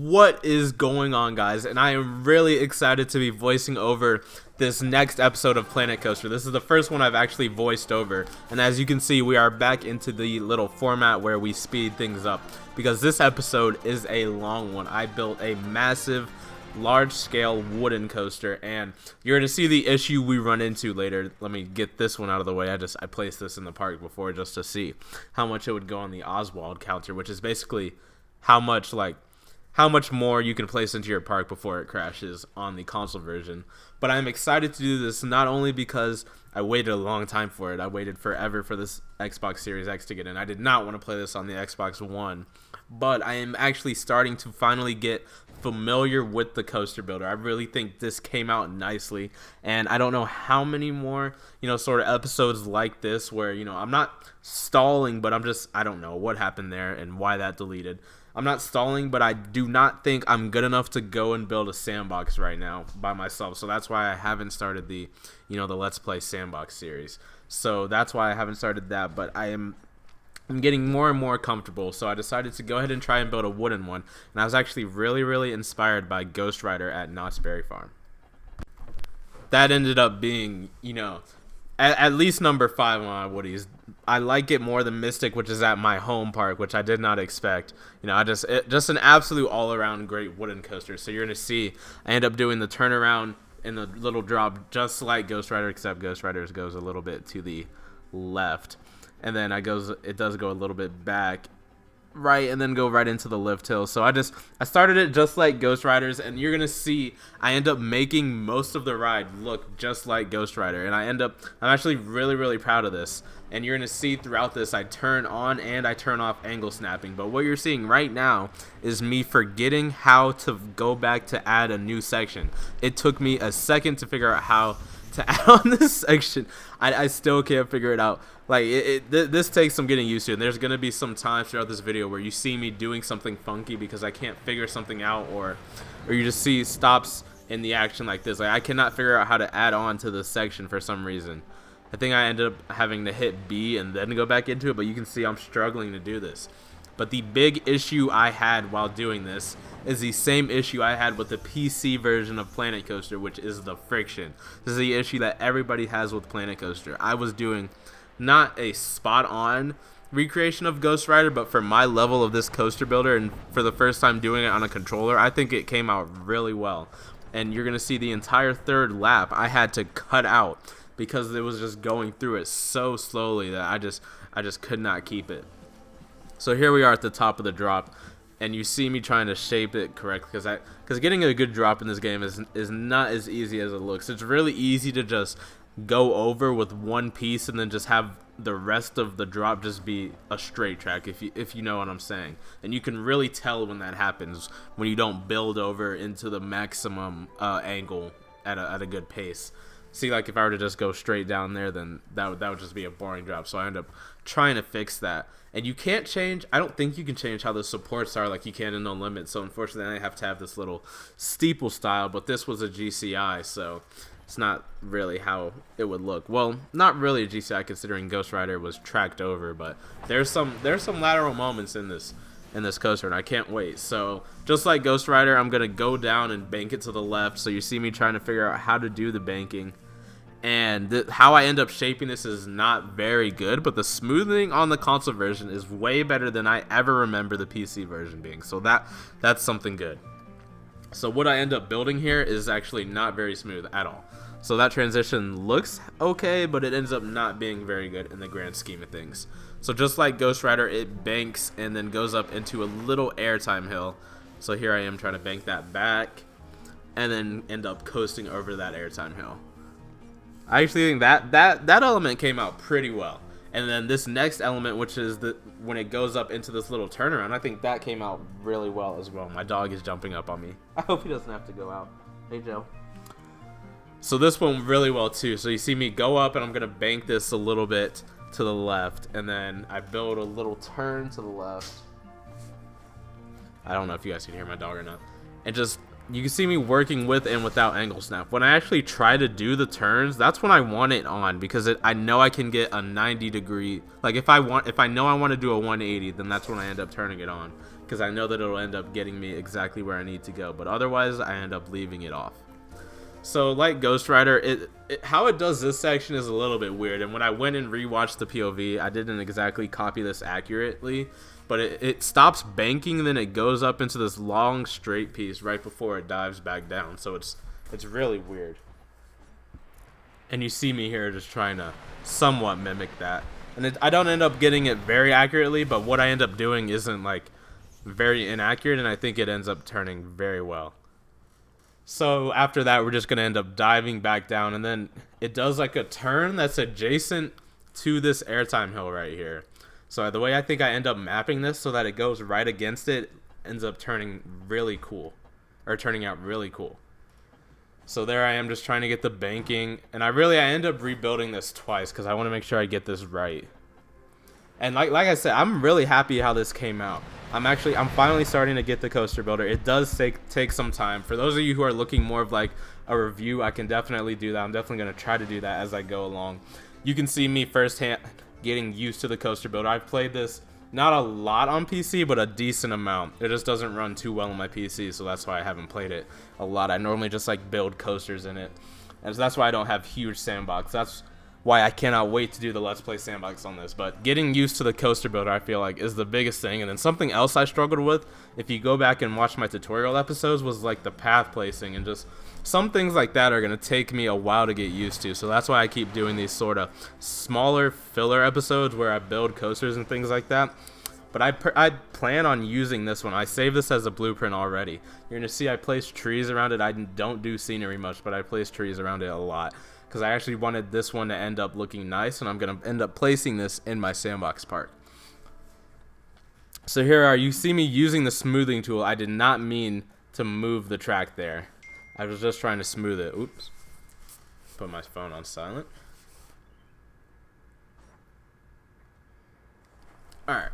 What is going on, guys? And I am really excited to be voicing over this next episode of Planet Coaster. This is the first one I've actually voiced over, and as you can see, we are back into the little format where we speed things up, because this episode is a long one. I built a massive, large-scale wooden coaster, and you're going to see the issue we run into later. Let me get this one out of the way. I placed this in the park before just to see how much it would go on the Oswald counter, which is basically how much more you can place into your park before it crashes on the console version. But I'm excited to do this not only because I waited a long time for it. I waited forever for this Xbox Series X to get in. I did not want to play this on the Xbox One, but I am actually starting to finally get familiar with the coaster builder. I really think this came out nicely, and I don't know how many more, sort of episodes like this where, I'm not stalling, but I don't know what happened there and why that deleted. I'm not stalling, but I do not think I'm good enough to go and build a sandbox right now by myself. So that's why I haven't started the Let's Play Sandbox series. So that's why I haven't started that, but I'm getting more and more comfortable, so I decided to go ahead and try and build a wooden one. And I was actually really, really inspired by Ghost Rider at Knott's Berry Farm. That ended up being, at least number 5 on my Woodies. I like it more than Mystic, which is at my home park, which I did not expect. Just an absolute all-around great wooden coaster. So you're going to see I end up doing the turnaround and the little drop just like Ghost Rider, except Ghost Rider's goes a little bit to the left. And then it does go a little bit back, right, and then go right into the lift hill. So I started it just like Ghost Rider's, and you're gonna see I end up making most of the ride look just like Ghost Rider, and I'm actually really, really proud of this. And you're gonna see throughout this I turn on and I turn off angle snapping. But what you're seeing right now is me forgetting how to go back to add a new section. It took me a second to figure out how to add on this section. I still can't figure it out. Like this takes some getting used to, and there's gonna be some times throughout this video where you see me doing something funky because I can't figure something out, or you just see stops in the action like this. Like I cannot figure out how to add on to this section for some reason. I think I ended up having to hit B and then go back into it, but you can see I'm struggling to do this. But the big issue I had while doing this is the same issue I had with the PC version of Planet Coaster, which is the friction. This is the issue that everybody has with Planet Coaster. I was doing not a spot-on recreation of Ghost Rider, but for my level of this coaster builder and for the first time doing it on a controller, I think it came out really well. And you're going to see the entire third lap I had to cut out because it was just going through it so slowly that I just could not keep it. So here we are at the top of the drop, and you see me trying to shape it correctly because getting a good drop in this game is not as easy as it looks. It's really easy to just go over with one piece and then just have the rest of the drop just be a straight track, if you know what I'm saying. And you can really tell when that happens, when you don't build over into the maximum angle at a good pace. See, like if I were to just go straight down there, then that would just be a boring drop. So I end up trying to fix that. And you can't change, I don't think you can change how the supports are like you can in No Limit. So unfortunately I have to have this little steeple style, but this was a GCI, so it's not really how it would look. Well, not really a GCI considering Ghost Rider was tracked over, but there's some lateral moments in this coaster, and I can't wait. So just like Ghost Rider, I'm gonna go down and bank it to the left. So you see me trying to figure out how to do the banking, and how I end up shaping this is not very good, but the smoothing on the console version is way better than I ever remember the PC version being. So that's something good. So what I end up building here is actually not very smooth at all. So that transition looks okay, but it ends up not being very good in the grand scheme of things. So just like Ghost Rider, it banks and then goes up into a little Airtime Hill. So here I am trying to bank that back and then end up coasting over that Airtime Hill. I actually think that element came out pretty well. And then this next element, which is when it goes up into this little turnaround, I think that came out really well as well. My dog is jumping up on me. I hope he doesn't have to go out. Hey, Joe. So this went really well too. So you see me go up, and I'm going to bank this a little bit to the left, and then I build a little turn to the left. I don't know if you guys can hear my dog or not. And just, you can see me working with and without angle snap. When I actually try to do the turns, that's when I want it on, because I know I can get a 90 degree. Like if I know I want to do a 180, then that's when I end up turning it on. because I know that it'll end up getting me exactly where I need to go, but otherwise I end up leaving it off. So like Ghost Rider, how it does this section is a little bit weird, and when I went and rewatched the POV, I didn't exactly copy this accurately, but it stops banking, then it goes up into this long straight piece right before it dives back down, so it's really weird. And you see me here just trying to somewhat mimic that, and I don't end up getting it very accurately, but what I end up doing isn't like very inaccurate, and I think it ends up turning very well. So after that, we're just going to end up diving back down, and then it does like a turn that's adjacent to this Airtime Hill right here. So the way I think I end up mapping this so that it goes right against it ends up turning really cool, or turning out really cool. So there I am just trying to get the banking, and I end up rebuilding this twice because I want to make sure I get this right. And like I said, I'm really happy how this came out. I'm finally starting to get the coaster builder. It does take some time. For those of you who are looking more of like a review, I can definitely do that. I'm definitely going to try to do that as I go along. You can see me firsthand getting used to the coaster builder. I've played this not a lot on PC, but a decent amount. It just doesn't run too well on my PC, so that's why I haven't played it a lot. I normally just like build coasters in it, and so that's why I don't have huge sandbox. That's why I cannot wait to do the Let's Play sandbox on this. But getting used to the coaster builder, I feel like, is the biggest thing. And then something else I struggled with, if you go back and watch my tutorial episodes, was like the path placing, and just some things like that are going to take me a while to get used to. So that's why I keep doing these sort of smaller filler episodes where I build coasters and things like that. But I plan on using this one. I saved this as a blueprint already. You're going to see I placed trees around it. I don't do scenery much, but I placed trees around it a lot, because I actually wanted this one to end up looking nice, and I'm going to end up placing this in my sandbox part. So here you see me using the smoothing tool. I did not mean to move the track there. I was just trying to smooth it. Oops. Put my phone on silent. Alright.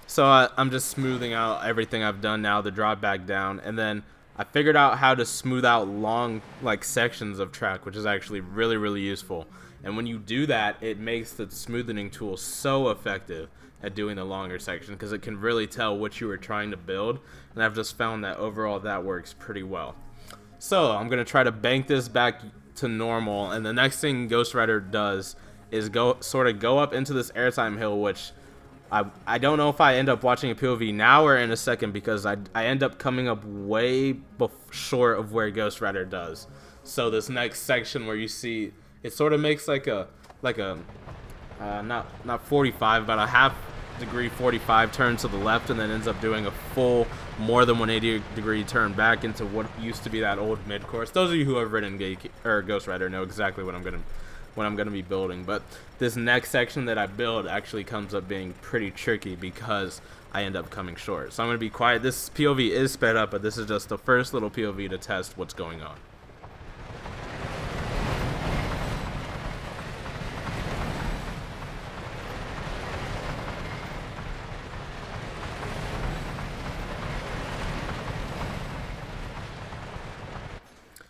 So I'm just smoothing out everything I've done now, the drop back down, and then I figured out how to smooth out long like sections of track, which is actually really, really useful. And when you do that, it makes the smoothing tool so effective at doing the longer section, because it can really tell what you were trying to build. And I've just found that overall that works pretty well. So I'm going to try to bank this back to normal, and the next thing Ghost Rider does is go up into this Airtime Hill, which I don't know if I end up watching a POV now or in a second, because I end up coming up way short of where Ghost Rider does. So this next section where you see it sort of makes like a not 45, about a half degree 45 turn to the left, and then ends up doing a full more than 180 degree turn back into what used to be that old mid course. Those of you who have ridden Ghost Rider know exactly what I'm gonna be building. But this next section that I build actually comes up being pretty tricky because I end up coming short. So I'm gonna be quiet. This POV is sped up, but this is just the first little POV to test what's going on.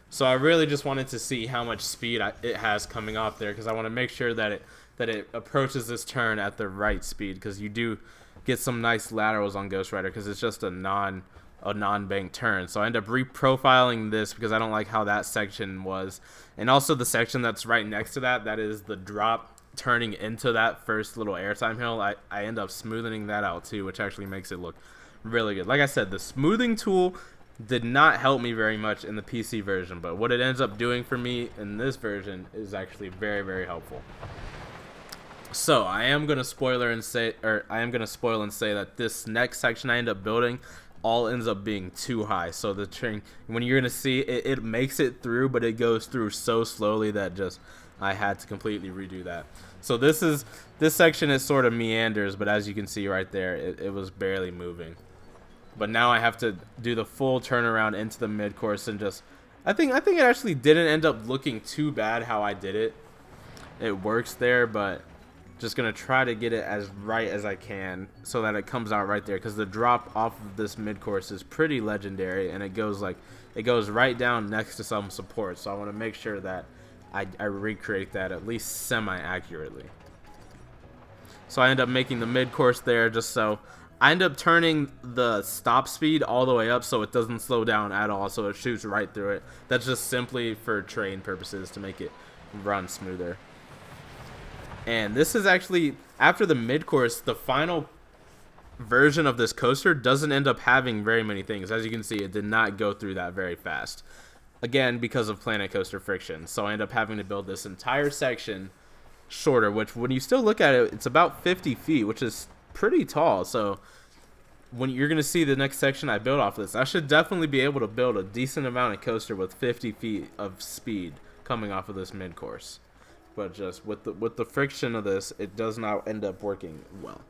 So I really just wanted to see how much speed it has coming off there, because I want to make sure that it approaches this turn at the right speed, because you do get some nice laterals on Ghost Rider because it's just a non-bank turn. So I end up reprofiling this because I don't like how that section was, and also the section that's right next to that is the drop turning into that first little Airtime Hill. I end up smoothing that out too, which actually makes it look really good. Like I said, the smoothing tool did not help me very much in the PC version, but what it ends up doing for me in this version is actually very, very helpful. So I am gonna spoil and say that this next section I end up building all ends up being too high. So the train, when you're gonna see it makes it through, but it goes through so slowly that just I had to completely redo that. So this section is sort of meanders, but as you can see right there, it was barely moving. But now I have to do the full turnaround into the mid course, and just I think it actually didn't end up looking too bad how I did it. It works there, but just gonna try to get it as right as I can so that it comes out right there, because the drop off of this mid course is pretty legendary, and it goes right down next to some support. So I want to make sure that I recreate that at least semi accurately. So I end up making the mid course there just so I end up turning the stop speed all the way up so it doesn't slow down at all, so it shoots right through it. That's just simply for train purposes to make it run smoother. And this is actually, after the mid-course, the final version of this coaster doesn't end up having very many things. As you can see, it did not go through that very fast. Again, because of Planet Coaster friction. So I end up having to build this entire section shorter, which when you still look at it, it's about 50 feet, which is pretty tall. So when you're going to see the next section I build off of this, I should definitely be able to build a decent amount of coaster with 50 feet of speed coming off of this mid-course. But just with the friction of this, it does not end up working well.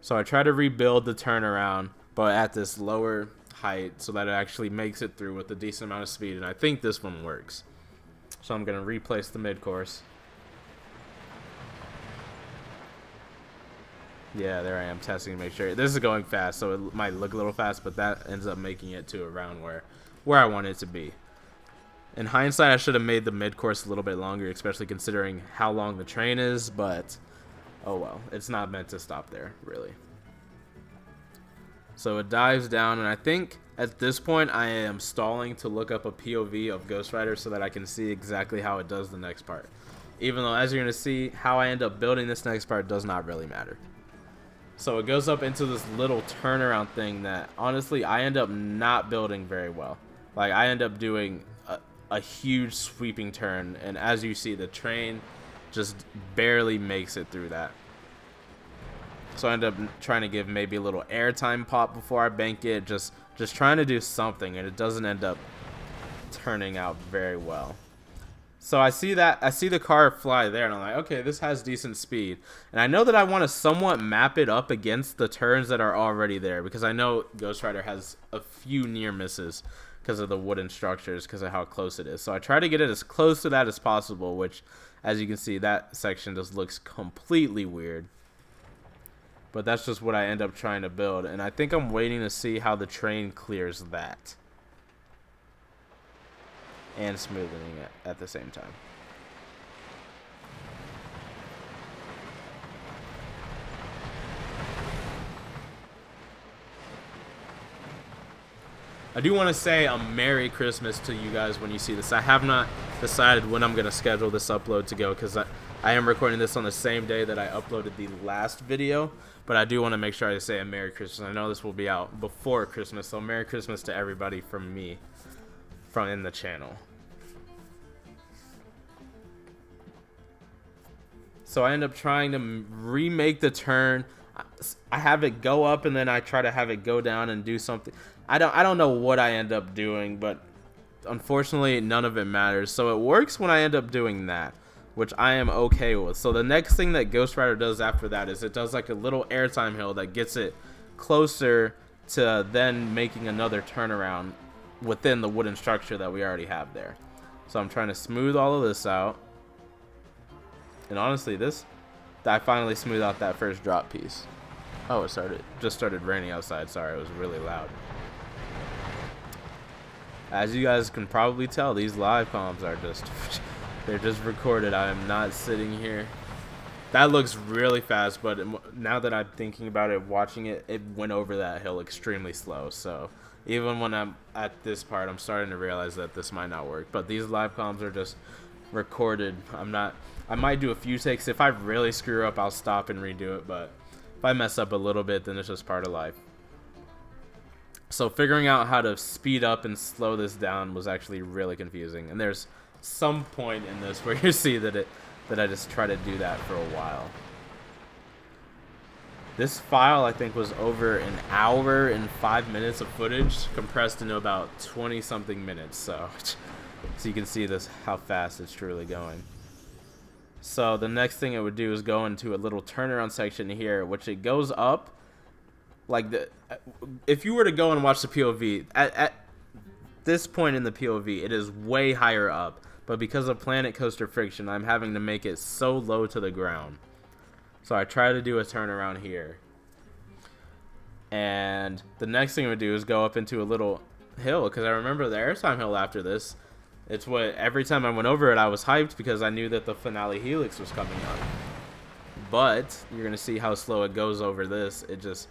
So I try to rebuild the turnaround, but at this lower height so that it actually makes it through with a decent amount of speed. And I think this one works. So I'm going to replace the mid-course. Yeah, there I am testing to make sure. This is going fast, so it might look a little fast, but that ends up making it to around where I want it to be. In hindsight, I should have made the mid-course a little bit longer, especially considering how long the train is, but oh well. It's not meant to stop there, really. So it dives down, and I think at this point I am stalling to look up a POV of Ghost Rider so that I can see exactly how it does the next part. Even though, as you're going to see, how I end up building this next part does not really matter. So it goes up into this little turnaround thing that, honestly, I end up not building very well. Like, I end up doing a huge sweeping turn, and as you see, the train just barely makes it through that. So I end up trying to give maybe a little airtime pop before I bank it, just trying to do something, and it doesn't end up turning out very well. So I see the car fly there, and I'm like, okay, this has decent speed. And I know that I want to somewhat map it up against the turns that are already there, because I know Ghost Rider has a few near misses because of the wooden structures, because of how close it is. So I try to get it as close to that as possible, which, as you can see, that section just looks completely weird. But that's just what I end up trying to build, and I think I'm waiting to see how the train clears that. And smoothing it at the same time. I do want to say a Merry Christmas to you guys when you see this. I have not decided when I'm going to schedule this upload to go, because I am recording this on the same day that I uploaded the last video, but I do want to make sure I say a Merry Christmas. I know this will be out before Christmas, so Merry Christmas to everybody from me from in the channel. So I end up trying to remake the turn. I have it go up, and then I try to have it go down and do something. I don't know what I end up doing, but unfortunately none of it matters. So it works when I end up doing that, which I am okay with. So the next thing that Ghost Rider does after that is it does like a little airtime hill that gets it closer to then making another turnaround within the wooden structure that we already have there. So I'm trying to smooth all of this out. And honestly, I finally smoothed out that first drop piece. Oh, it just started raining outside. Sorry, it was really loud. As you guys can probably tell, these live comms are they're just recorded. I am not sitting here. That looks really fast, but now that I'm thinking about it, watching it, it went over that hill extremely slow. So even when I'm at this part, I'm starting to realize that this might not work. But these live comms are just recorded. I might do a few takes. If I really screw up, I'll stop and redo it. But if I mess up a little bit, then it's just part of life. So figuring out how to speed up and slow this down was actually really confusing. And there's some point in this where you see that I just try to do that for a while. This file, I think, was over an hour and 5 minutes of footage compressed into about 20-something minutes. So you can see how fast it's truly going. So the next thing it would do is go into a little turnaround section here, which it goes up. Like, if you were to go and watch the POV, at this point in the POV, it is way higher up. But because of Planet Coaster friction, I'm having to make it so low to the ground. So I try to do a turnaround here. And the next thing I would do is go up into a little hill, because I remember the Airtime Hill after this. It's what, every time I went over it, I was hyped because I knew that the finale Helix was coming up. but you're gonna see how slow it goes over this. It just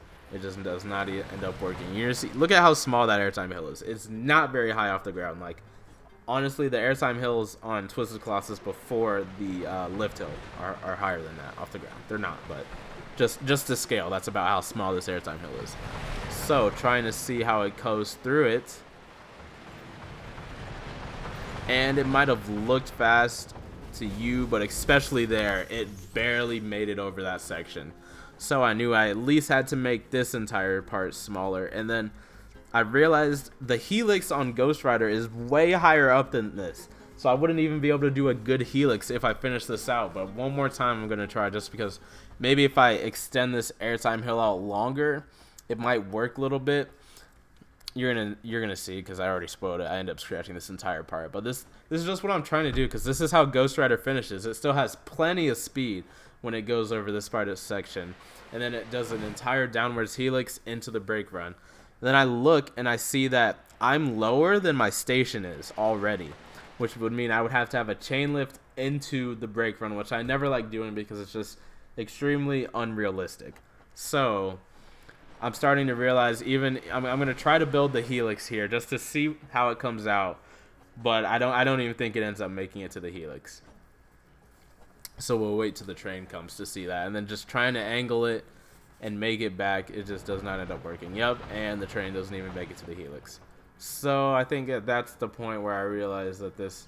does not end up working. You're gonna see, look at how small that Airtime Hill is. It's not very high off the ground. Like, honestly, the Airtime Hills on Twisted Colossus before the Lift Hill are higher than that off the ground. They're not, but just to scale, that's about how small this Airtime Hill is. So, trying to see how it goes through it. And it might have looked fast to you, but especially there, it barely made it over that section. So I knew I at least had to make this entire part smaller. And then I realized the Helix on Ghost Rider is way higher up than this. So I wouldn't even be able to do a good Helix if I finish this out. But one more time I'm going to try, just because maybe if I extend this Airtime Hill out longer, it might work a little bit. You're gonna see, because I already spoiled it. I end up scratching this entire part, but this is just what I'm trying to do, because this is how Ghost Rider finishes. It still has plenty of speed when it goes over this part of the section, and then it does an entire downwards helix into the brake run. And then I look and I see that I'm lower than my station is already, which would mean I would have to have a chain lift into the brake run, which I never like doing because it's just extremely unrealistic. So I'm starting to realize, even I'm going to try to build the Helix here just to see how it comes out, but I don't even think it ends up making it to the Helix. So we'll wait till the train comes to see that, and then just trying to angle it and make it back, it just does not end up working. Yep, and the train doesn't even make it to the Helix. So I think that's the point where I realize that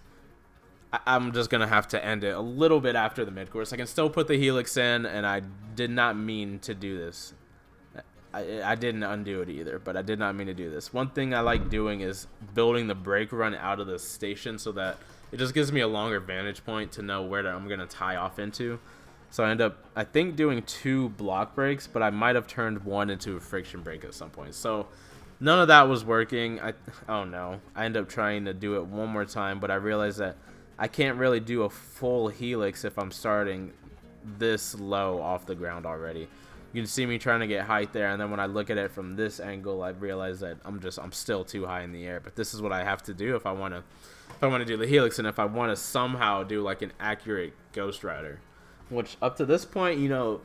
I'm just going to have to end it a little bit after the mid-course. I can still put the Helix in, and I did not mean to do this. I didn't undo it either, but I did not mean to do this. One thing I like doing is building the brake run out of the station, so that it just gives me a longer vantage point to know where I'm going to tie off into. So I end up, I think, doing 2 block brakes, but I might have turned one into a friction brake at some point. So none of that was working. I don't know. I end up trying to do it one more time, but I realized that I can't really do a full helix if I'm starting this low off the ground already. You can see me trying to get height there, and then when I look at it from this angle, I realize that I'm still too high in the air. But this is what I have to do if I want to do the Helix, and if I want to somehow do like an accurate Ghost Rider. Which up to this point, you know,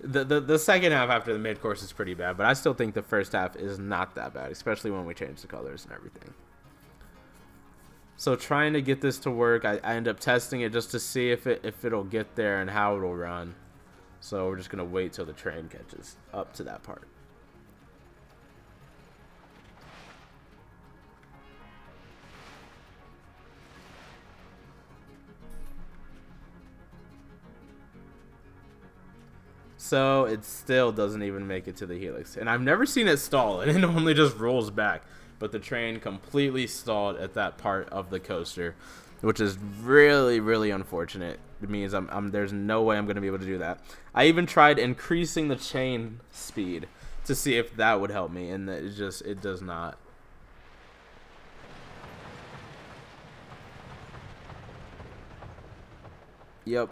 the second half after the mid course is pretty bad, but I still think the first half is not that bad, especially when we change the colors and everything. So trying to get this to work, I end up testing it just to see if it'll get there and how it'll run. So we're just going to wait till the train catches up to that part. So it still doesn't even make it to the Helix. And I've never seen it stall, and it normally just rolls back. But the train completely stalled at that part of the coaster, which is really, really unfortunate. It means there's no way I'm going to be able to do that. I even tried increasing the chain speed to see if that would help me, and it does not. Yep.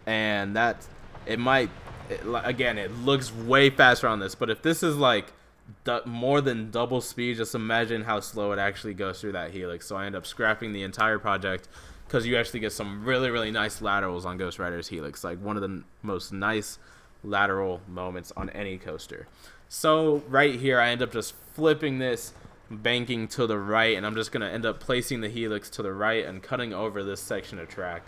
And again, it looks way faster on this, but if this is like more than double speed, just imagine how slow it actually goes through that helix. So I end up scrapping the entire project, because you actually get some really, really nice laterals on Ghost Rider's Helix, like one of the most nice lateral moments on any coaster. So right here, I end up just flipping this, banking to the right, and I'm just going to end up placing the Helix to the right and cutting over this section of track,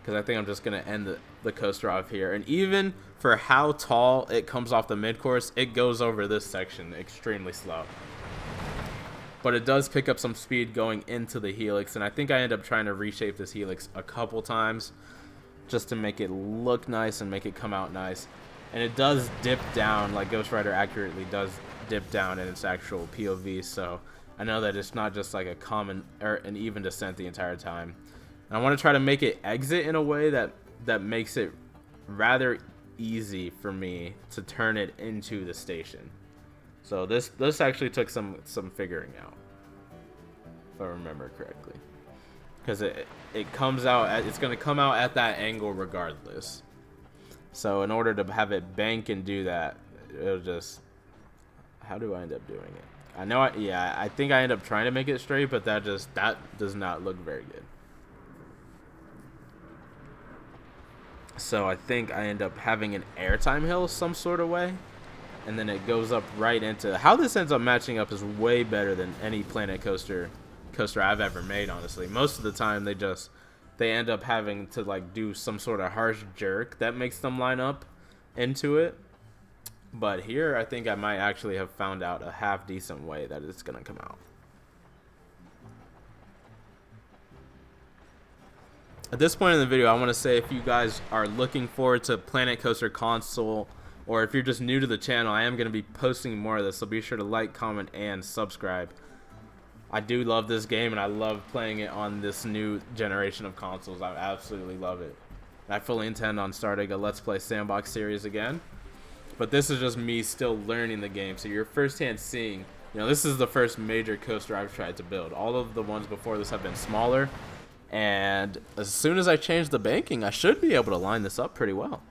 because I think I'm just going to end the coaster off here. And even for how tall it comes off the mid-course, it goes over this section extremely slow. But it does pick up some speed going into the Helix, and I think I end up trying to reshape this Helix a couple times just to make it look nice and make it come out nice. And it does dip down, like Ghost Rider accurately does dip down in its actual POV, so I know that it's not just like a common or an even descent the entire time. And I want to try to make it exit in a way that makes it rather easy for me to turn it into the station. So this actually took some figuring out, if I remember correctly, because it comes out it's going to come out at that angle regardless. So in order to have it bank and do that, it'll just, how do I end up doing it? I know I think I end up trying to make it straight, but that does not look very good. So I think I end up having an Airtime Hill some sort of way. And then it goes up right into... How this ends up matching up is way better than any Planet Coaster I've ever made, honestly. Most of the time, they end up having to, like, do some sort of harsh jerk that makes them line up into it. But here, I think I might actually have found out a half-decent way that it's going to come out. At this point in the video, I want to say if you guys are looking forward to Planet Coaster Console, or if you're just new to the channel, I am going to be posting more of this, so be sure to like, comment, and subscribe. I do love this game, and I love playing it on this new generation of consoles. I absolutely love it. I fully intend on starting a Let's Play Sandbox series again, but this is just me still learning the game, so you're firsthand seeing, this is the first major coaster I've tried to build. All of the ones before this have been smaller, and as soon as I change the banking, I should be able to line this up pretty well.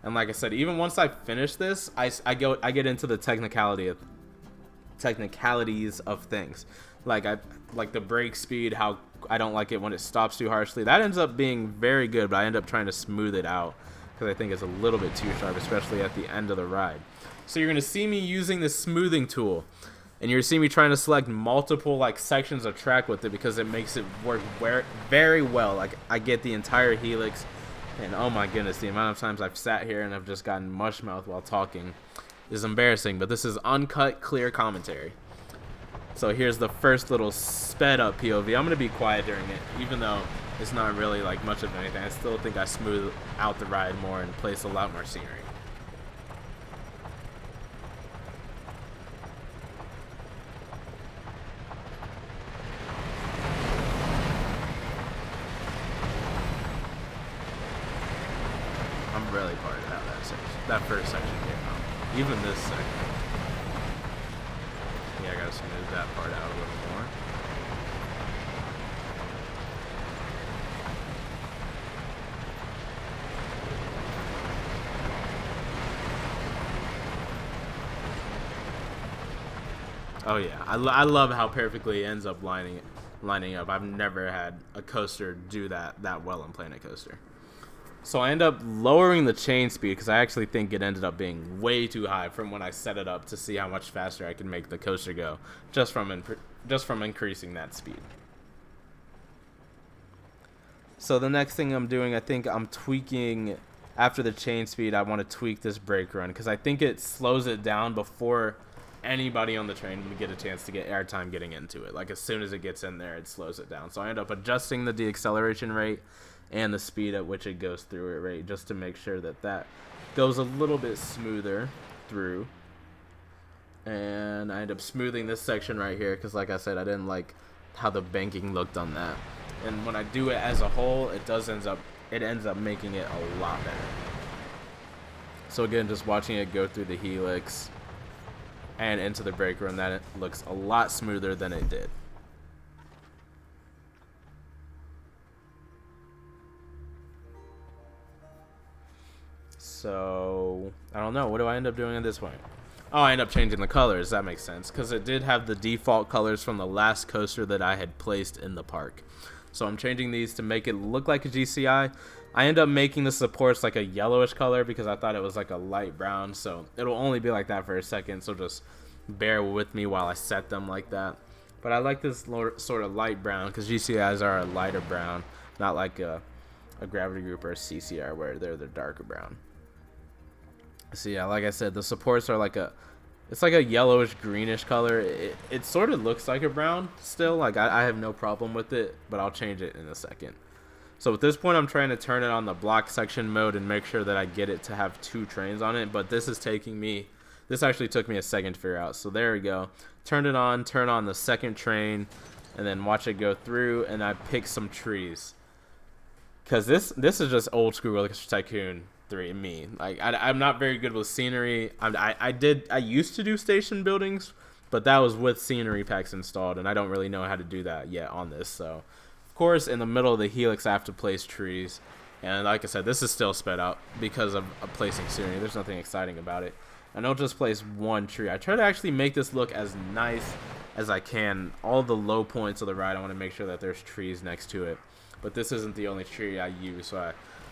And like I said, even once I finish this, I get into the technicalities of things, like the brake speed, how I don't like it when it stops too harshly. That ends up being very good, but I end up trying to smooth it out because I think it's a little bit too sharp, especially at the end of the ride. So you're gonna see me using this smoothing tool, and you're gonna see me trying to select multiple sections of track with it because it makes it work very well. Like, I get the entire Helix, and oh my goodness, the amount of times I've sat here and I've just gotten mush mouth while talking is embarrassing, but this is uncut, clear commentary. So here's the first little sped up POV. I'm gonna be quiet during it, even though it's not really much of anything. I still think I smooth out the ride more and place a lot more scenery. I'm really part of that first section came out. Even this section. Yeah, I gotta smooth that part out a little more. Oh yeah, I love how perfectly it ends up lining up. I've never had a coaster do that well in Planet Coaster. So I end up lowering the chain speed because I actually think it ended up being way too high from when I set it up to see how much faster I can make the coaster go just from increasing that speed. So the next thing I'm doing, I think I'm tweaking after the chain speed. I want to tweak this brake run because I think it slows it down before anybody on the train would get a chance to get airtime getting into it. Like, as soon as it gets in there, it slows it down. So I end up adjusting the deacceleration rate and the speed at which it goes through it rate, just to make sure that goes a little bit smoother through. And I end up smoothing this section right here because, like I said, I didn't like how the banking looked on that. And when I do it as a whole, it ends up making it a lot better. So again, just watching it go through the Helix and into the brake run, that it looks a lot smoother than it did. So I don't know, what do I end up doing at this point? Oh, I end up changing the colors. That makes sense because it did have the default colors from the last coaster that I had placed in the park. So I'm changing these to make it look like a GCI. I end up making the supports like a yellowish color because I thought it was like a light brown, so it'll only be like that for a second, so just bear with me while I set them like that. But I like this sort of light brown because GCIs are a lighter brown, not like a Gravity Group or a CCR where they're the darker brown. So yeah, like I said, the supports are it's like a yellowish greenish color. It sort of looks like a brown still. Like, I have no problem with it, but I'll change it in a second. So at this point, I'm trying to turn it on the block section mode and make sure that I get it to have 2 trains on it. But this actually took me a second to figure out. So there we go. Turn it on, turn on the second train, and then watch it go through. And I pick some trees because this is just old school Roller Coaster Tycoon 3 me. Like, I'm not very good with scenery. I used to do station buildings, but that was with scenery packs installed, and I don't really know how to do that yet on this. So of course, in the middle of the Helix, I have to place trees, and like I said, this is still sped up because of placing scenery. There's nothing exciting about it. I don't just place one tree. I try to actually make this look as nice as I can. All the low points of the ride, I want to make sure that there's trees next to it. but this isn't the only tree I use,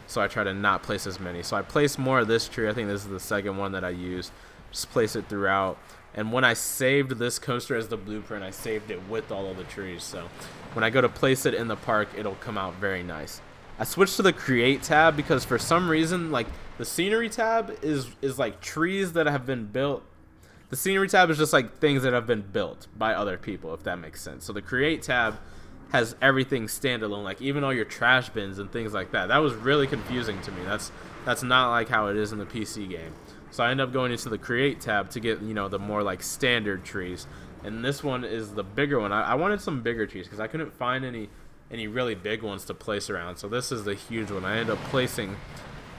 so I try to not place as many. So I place more of this tree. I think this is the second one that I used. Just place it throughout. And when I saved this coaster as the blueprint, I saved it with all of the trees. So when I go to place it in the park, it'll come out very nice. I switched to the create tab because for some reason, like, the scenery tab is like trees that have been built. The scenery tab is just like things that have been built by other people, if that makes sense. So the create tab has everything standalone, like even all your trash bins and things like that. That was really confusing to me. That's not like how it is in the PC game. So I end up going into the create tab to get, you know, the more like standard trees. And this one is the bigger one. I wanted some bigger trees because I couldn't find any really big ones to place around. So this is the huge one. I end up placing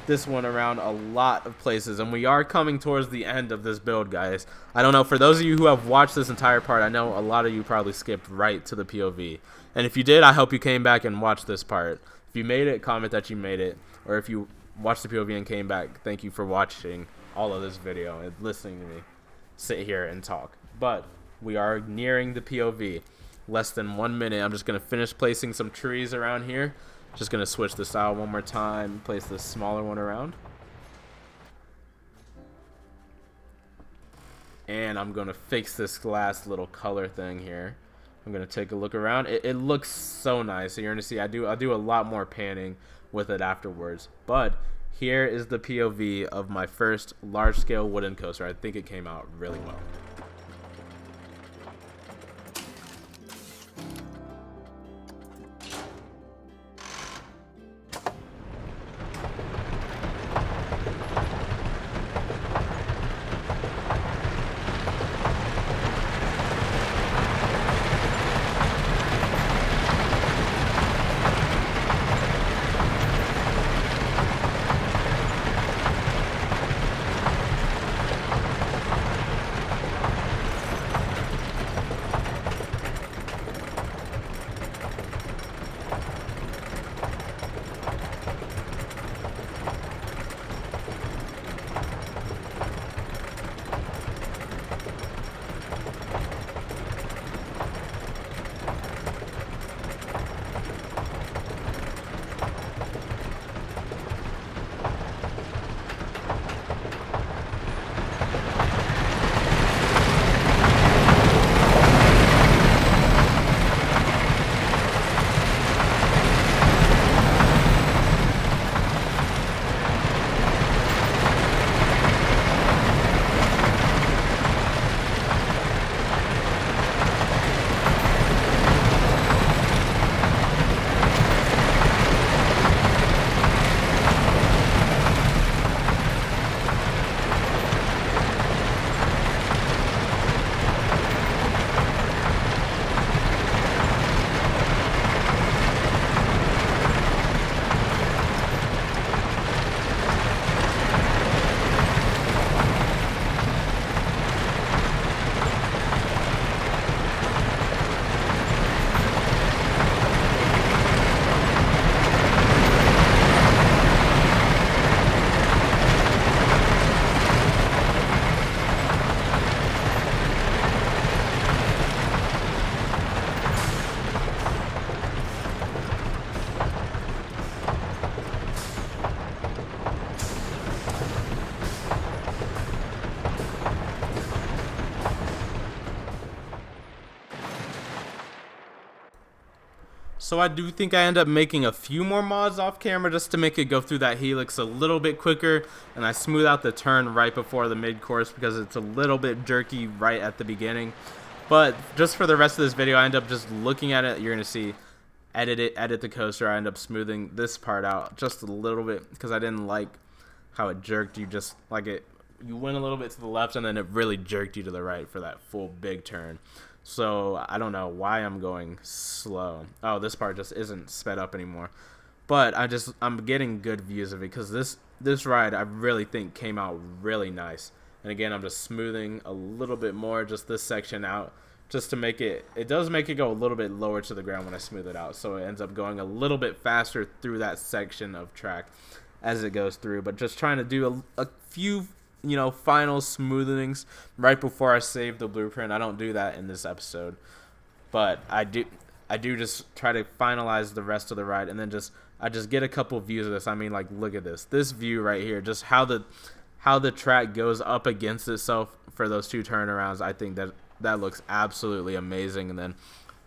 this one around a lot of places, and we are coming towards the end of this build, guys. I don't know, for those of you who have watched this entire part, I know a lot of you probably skipped right to the POV, and if you did, I hope you came back and watched this part. If you made it, comment that you made it, or if you watched the POV and came back, thank you for watching all of this video and listening to me sit here and talk. But we are nearing the POV. Less than 1 minute. I'm just going to finish placing some trees around here. Just going to switch the style one more time. Place this smaller one around. And I'm going to fix this last little color thing here. I'm going to take a look around. It looks so nice. So you're going to see I do a lot more panning with it afterwards. But here is the POV of my first large-scale wooden coaster. I think it came out really well. So I do think I end up making a few more mods off camera just to make it go through that helix a little bit quicker, and I smooth out the turn right before the mid-course because it's a little bit jerky right at the beginning. But just for the rest of this video, I end up just looking at it. You're going to see edit the coaster. I end up smoothing this part out just a little bit because I didn't like how it jerked you, just like you went a little bit to the left and then it really jerked you to the right for that full big turn. So I don't know why I'm going slow. Oh, this part just isn't sped up anymore. But I'm getting good views of it because this ride I really think came out really nice. And again, I'm just smoothing a little bit more just this section out just to make it does make it go a little bit lower to the ground when I smooth it out. So it ends up going a little bit faster through that section of track as it goes through. But just trying to do a few final smoothings right before I save the blueprint. I don't do that in this episode, but I do. I do just try to finalize the rest of the ride, and then I just get a couple views of this. I mean, like, look at this view right here, just how the track goes up against itself for those two turnarounds. I think that looks absolutely amazing. And then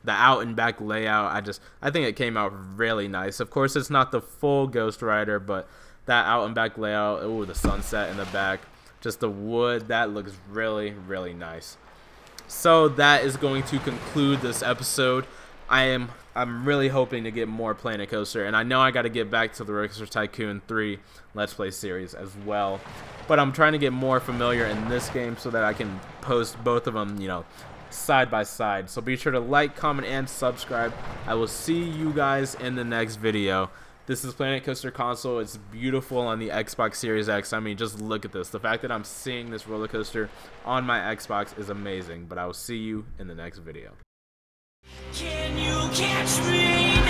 the out and back layout, I think it came out really nice. Of course, it's not the full Ghost Rider, but that out and back layout, ooh, the sunset in the back, just the wood, that looks really, really nice. So that is going to conclude this episode. I'm really hoping to get more Planet Coaster, and I know I got to get back to the Roller Coaster Tycoon 3 Let's Play series as well. But I'm trying to get more familiar in this game so that I can post both of them, you know, side by side. So be sure to like, comment, and subscribe. I will see you guys in the next video. This is Planet Coaster Console. It's beautiful on the Xbox Series X. I mean, just look at this. The fact that I'm seeing this roller coaster on my Xbox is amazing. But I will see you in the next video. Can you catch me?